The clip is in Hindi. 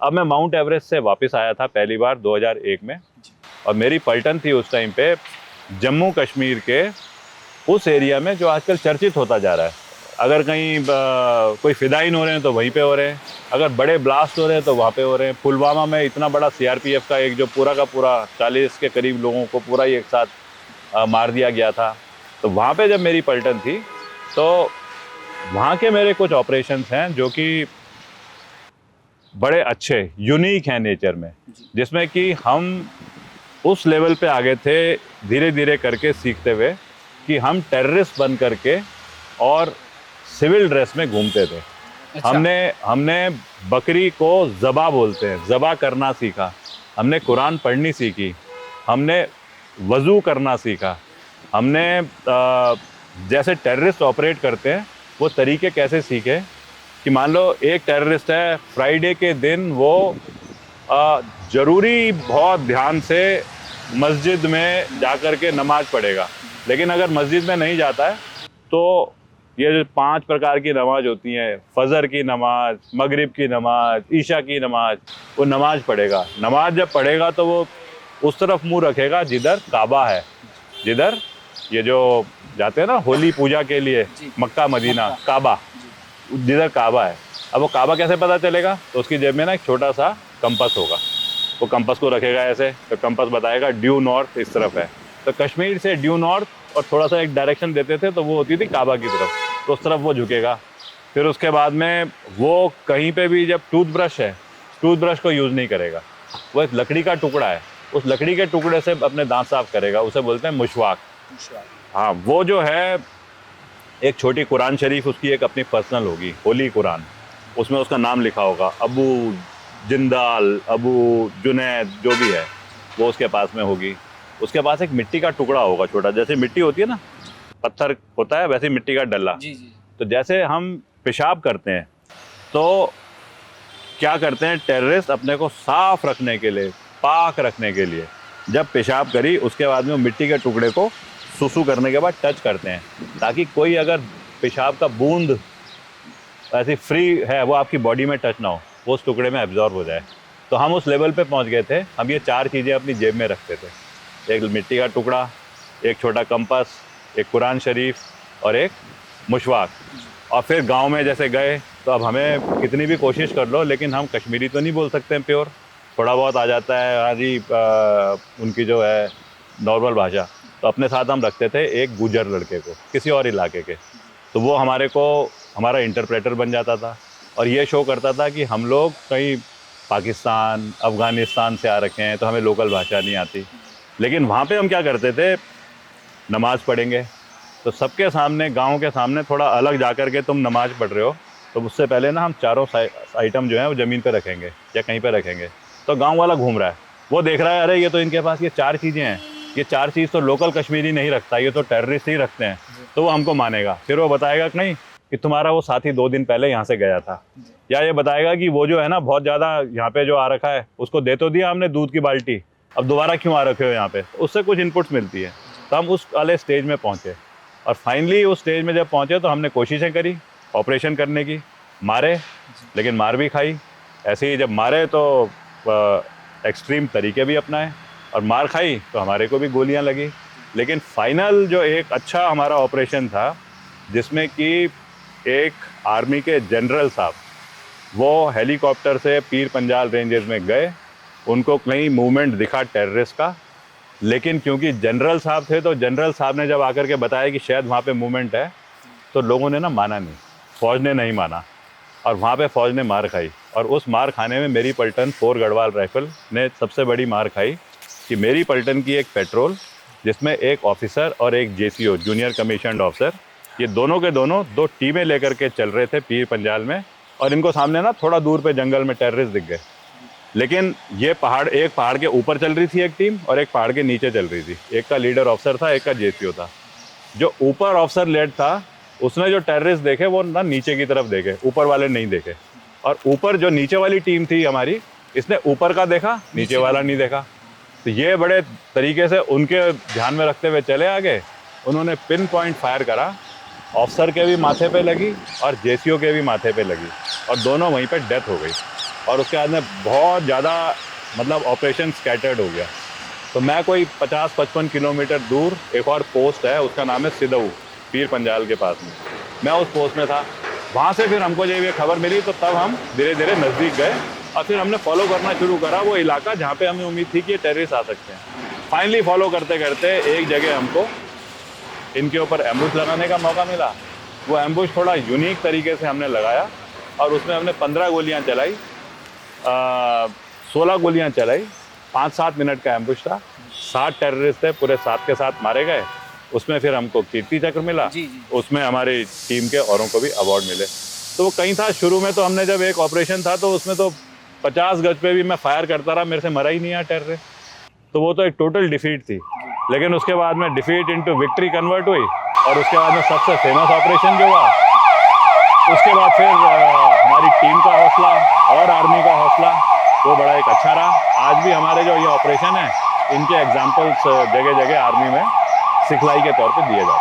अब मैं माउंट एवरेस्ट से वापस आया था पहली बार 2001 में, और मेरी पलटन थी उस टाइम पे जम्मू कश्मीर के उस एरिया में जो आजकल चर्चित होता जा रहा है। अगर कहीं कोई फिदाइन हो रहे हैं तो वहीं पे हो रहे हैं, अगर बड़े ब्लास्ट हो रहे हैं तो वहाँ पे हो रहे हैं। पुलवामा में इतना बड़ा सीआरपीएफ का एक जो पूरा का पूरा 40 के करीब लोगों को पूरा ही एक साथ मार दिया गया था। तो वहाँ पे जब मेरी पलटन थी तो वहाँ के मेरे कुछ ऑपरेशंस हैं जो कि बड़े अच्छे यूनिक हैं नेचर में, जिसमें कि हम उस लेवल पे आगे थे धीरे धीरे करके सीखते हुए कि हम टेररिस्ट बन करके और सिविल ड्रेस में घूमते थे। अच्छा। हमने बकरी को ज़बा बोलते हैं, ज़बा करना सीखा। हमने कुरान पढ़नी सीखी, हमने वज़ू करना सीखा, हमने जैसे टेररिस्ट ऑपरेट करते हैं वो तरीके कैसे सीखे कि मान लो एक टेररिस्ट है, फ्राइडे के दिन वो ज़रूरी बहुत ध्यान से मस्जिद में जाकर के नमाज पढ़ेगा, लेकिन अगर मस्जिद में नहीं जाता है तो ये जो 5 प्रकार की नमाज होती हैं, फजर की नमाज, मगरिब की नमाज, ईशा की नमाज, वो नमाज पढ़ेगा। नमाज जब पढ़ेगा तो वो उस तरफ मुंह रखेगा जिधर काबा है, जिधर ये जो जाते हैं ना होली पूजा के लिए मक्का मदीना, काबा, जिधर काबा है। अब वो काबा कैसे पता चलेगा? तो उसकी जेब में ना एक छोटा सा कंपास होगा, वो कंपास को रखेगा ऐसे, तो कंपास बताएगा ड्यू नॉर्थ इस तरफ है। तो कश्मीर से ड्यू नॉर्थ और थोड़ा सा एक डायरेक्शन देते थे तो वो होती थी काबा की तरफ, तो उस तरफ वो झुकेगा। फिर उसके बाद में वो कहीं पे भी जब टूथब्रश है, टूथब्रश को यूज़ नहीं करेगा, वो एक लकड़ी का टुकड़ा है, उस लकड़ी के टुकड़े से अपने दांत साफ करेगा, उसे बोलते हैं मुशवाक। हाँ, वो जो है एक छोटी कुरान शरीफ उसकी एक अपनी पर्सनल होगी, होली कुरान, उसमें उसका नाम लिखा होगा, अबू जिंदाल, अबू जुनैद, जो भी है वो उसके पास में होगी। उसके पास एक मिट्टी का टुकड़ा होगा छोटा, जैसे मिट्टी होती है ना, पत्थर होता है वैसे मिट्टी का डल्ला। जी जी। तो जैसे हम पेशाब करते हैं तो क्या करते हैं टेररिस्ट अपने को साफ रखने के लिए, पाक रखने के लिए, जब पेशाब करी उसके बाद में वो मिट्टी के टुकड़े को सुसु करने के बाद टच करते हैं, ताकि कोई अगर पेशाब का बूंद ऐसी फ्री है वो आपकी बॉडी में टच ना हो, वो उस टुकड़े में एब्जॉर्ब हो जाए। तो हम उस लेवल पे पहुंच गए थे, हम ये 4 चीज़ें अपनी जेब में रखते थे, एक मिट्टी का टुकड़ा, एक छोटा कंपास, एक कुरान शरीफ और एक मुशवाक। और फिर गांव में जैसे गए तो अब हमें कितनी भी कोशिश कर लो लेकिन हम कश्मीरी तो नहीं बोल सकते हैं प्योर, थोड़ा बहुत आ जाता है हाँ जी, उनकी जो है नॉर्मल भाषा। तो अपने साथ हम रखते थे एक गुजर लड़के को, किसी और इलाके के, तो वो हमारे को हमारा इंटरप्रेटर बन जाता था और ये शो करता था कि हम लोग कहीं पाकिस्तान, अफ़गानिस्तान से आ रखे हैं तो हमें लोकल भाषा नहीं आती। लेकिन वहाँ पे हम क्या करते थे, नमाज़ पढ़ेंगे तो सबके सामने, गांव के सामने थोड़ा अलग जाकर के तुम नमाज़ पढ़ रहे हो तो उससे पहले ना हम चारों आइटम जो है वो ज़मीन पे रखेंगे या कहीं पे रखेंगे। तो गांव वाला घूम रहा है, वो देख रहा है अरे ये तो इनके पास ये 4 चीज़ें हैं, ये 4 चीज़ तो लोकल कश्मीरी नहीं रखता, ये तो टेररिस्ट ही रखते हैं, तो वो हमको मानेगा। फिर वो बताएगा कि नहीं कि तुम्हारा वो साथी 2 दिन पहले यहाँ से गया था, या ये बताएगा कि वो जो है ना बहुत ज़्यादा यहाँ पे जो आ रखा है उसको दे तो दिया हमने दूध की बाल्टी, अब दोबारा क्यों आ रखे हो यहाँ पे, उससे कुछ इनपुट्स मिलती है। तो हम उस वाले स्टेज में पहुँचे और फाइनली उस स्टेज में जब पहुँचे तो हमने कोशिशें करी ऑपरेशन करने की, मारे लेकिन मार भी खाई। ऐसे ही जब मारे तो एक्सट्रीम तरीके भी अपनाए और मार खाई तो हमारे को भी गोलियां लगी। लेकिन फाइनल जो एक अच्छा हमारा ऑपरेशन था जिसमें कि एक आर्मी के जनरल साहब वो हेलीकॉप्टर से पीर पंजाल रेंजेस में गए, उनको कहीं मूवमेंट दिखा टेररिस्ट का, लेकिन क्योंकि जनरल साहब थे तो जनरल साहब ने जब आकर के बताया कि शायद वहाँ पे मूवमेंट है तो लोगों ने ना माना नहीं, फ़ौज ने नहीं माना और वहाँ पे फ़ौज ने मार खाई। और उस मार खाने में मेरी पलटन 4 गढ़वाल राइफल ने सबसे बड़ी मार खाई कि मेरी पलटन की एक पेट्रोल जिसमें एक ऑफिसर और एक JCO जूनियर कमीशन्ड ऑफिसर, ये दोनों के दोनों 2 टीमें लेकर के चल रहे थे पीर पंजाल में, और इनको सामने ना थोड़ा दूर पे जंगल में टेररिस्ट दिख गए। लेकिन ये पहाड़, एक पहाड़ के ऊपर चल रही थी एक टीम और एक पहाड़ के नीचे चल रही थी, एक का लीडर ऑफिसर था, एक का JCO था। जो ऊपर ऑफिसर लेड था उसने जो टेररिस्ट देखे वो ना नीचे की तरफ देखे, ऊपर वाले नहीं देखे, और ऊपर जो नीचे वाली टीम थी हमारी, इसने ऊपर का देखा, नीचे वाला नहीं देखा। तो ये बड़े तरीके से उनके ध्यान में रखते हुए चले आगे, उन्होंने पिन पॉइंट फायर करा, ऑफिसर के भी माथे पे लगी और JCO के भी माथे पे लगी और दोनों वहीं पे डेथ हो गई। और उसके बाद में बहुत ज़्यादा मतलब ऑपरेशन स्कैटर्ड हो गया। तो मैं कोई 50-55 किलोमीटर दूर एक और पोस्ट है, उसका नाम है सिदऊ, पीर पंजाल के पास में। मैं उस पोस्ट में था। वहाँ से फिर हमको जब ये खबर मिली तो तब हम धीरे धीरे नज़दीक गए और फिर हमने फॉलो करना शुरू करा वो इलाका जहाँ पे हमें उम्मीद थी कि ये टेररिस्ट आ सकते हैं। फाइनली फॉलो करते करते एक जगह हमको इनके ऊपर एम्बुश लगाने का मौका मिला। वो एम्बुश थोड़ा यूनिक तरीके से हमने लगाया और उसमें हमने 15 गोलियाँ चलाई, 16 गोलियाँ चलाई। 5-7 मिनट का एम्बुश था। 7 टेररिस्ट थे, पूरे 7 के 7 मारे गए। उसमें फिर हमको कीर्ति चक्र मिला। जी जी। उसमें हमारी टीम के औरों को भी अवार्ड मिले। तो वो कहीं था शुरू में, तो हमने जब एक ऑपरेशन था तो उसमें तो 50 गज पे भी मैं फायर करता रहा, मेरे से मरा ही नहीं है टेररिस्ट। तो वो तो एक टोटल डिफीट थी। लेकिन उसके बाद में डिफीट इनटू विक्ट्री कन्वर्ट हुई और उसके बाद में सबसे फेमस ऑपरेशन जो हुआ, उसके बाद फिर हमारी टीम का हौसला और आर्मी का हौसला वो बड़ा एक अच्छा रहा। आज भी हमारे जो ये ऑपरेशन है इनके एग्जाम्पल्स जगह जगह आर्मी में सिखलाई के तौर पे दिए जाते हैं।